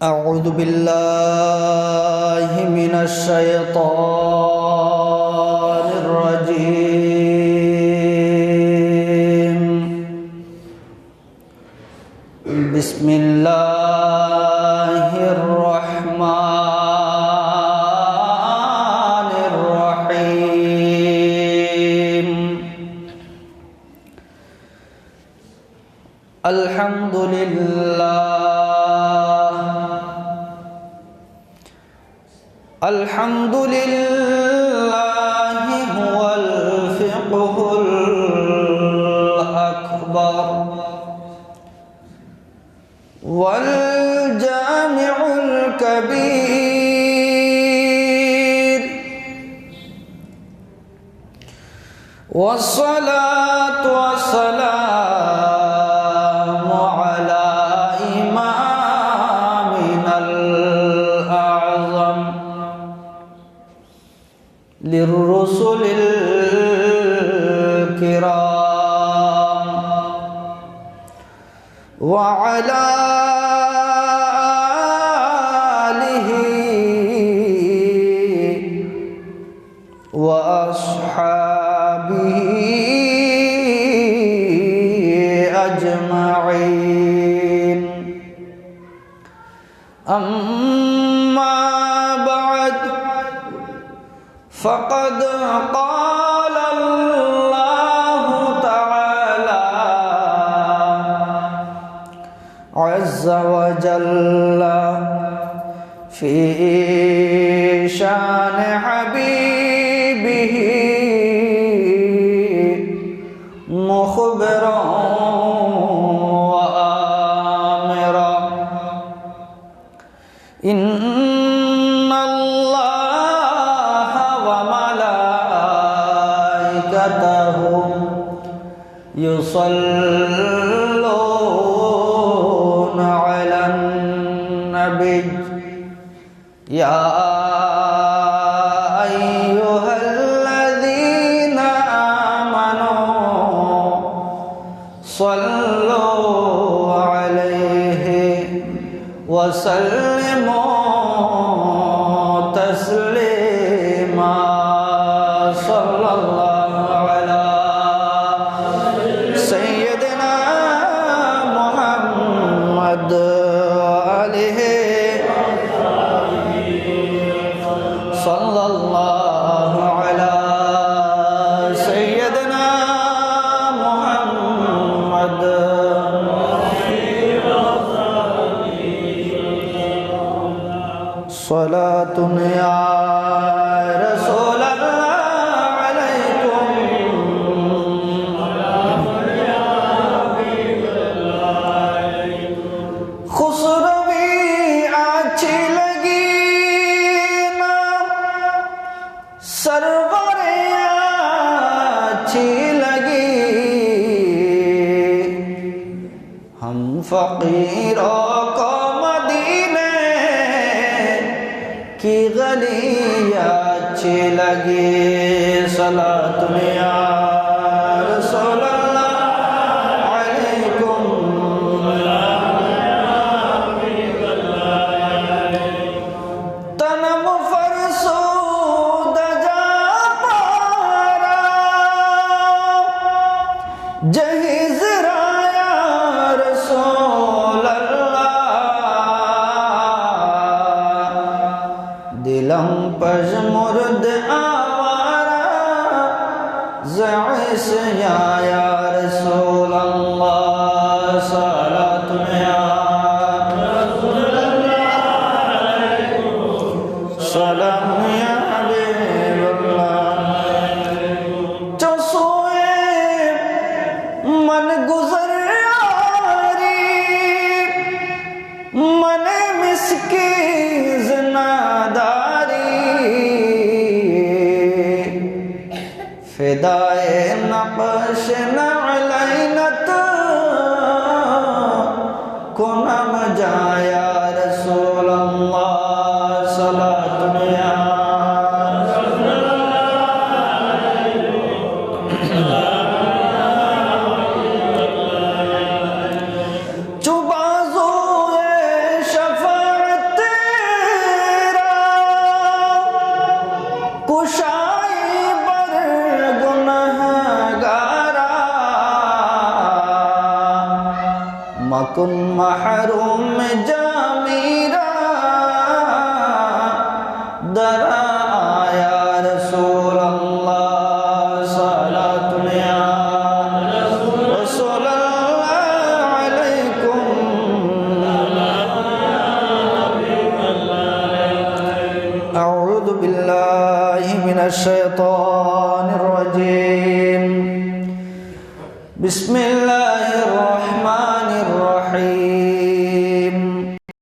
أعوذ بالله من الشيطان الرجيم بسم الله الرحمن الرحيم الحمد لله هو الفقه الأكبر والجامع الكبير والصلاة والسلام على إمامنا الأعظم للرسل الكرام وعلى آله وأصحابه أجمعين أما بعد فقد قال الله تعالى عز وجل في شان حبيبه مخبرا وآمرا إن الله وملائكته يصلون على النبي يا أيها الذين آمنوا صلوا عليه وسلموا تسليما صلى الله على سيدنا محمد وآله صلى الله على سيدنا محمد صلاة يا رسول الله عليكم खुसरवी अच्छी लगी ना सरवरे अच्छी लगी हम फकीरों को मदीने की गली अच्छी लगी सलात में या रसूल अल्लाह अलैकुम तनम फरसूद जा पारा जहिज राया रसूल दिलम पजमुर्द आवारा ज़इस या रसूल अल्लाह सलात में या रसूल अल्लाह सलाम या हबीबल्लाह जो सोए मन गुज़र आरी मन मिसकी फिदाए नक्श नअलैनत को नम जाया रसूल अल्लाह सलात में या चुबाज़ो शफ़ाअत मकुन महरूम जामीरा दरा आया रसूल अल्लाह सलातुन या रसूल अल्लाह अलैकुम अऊज़ु बिल्लाहि मिनश शैतानिर रजीम बिस्मिल्लाह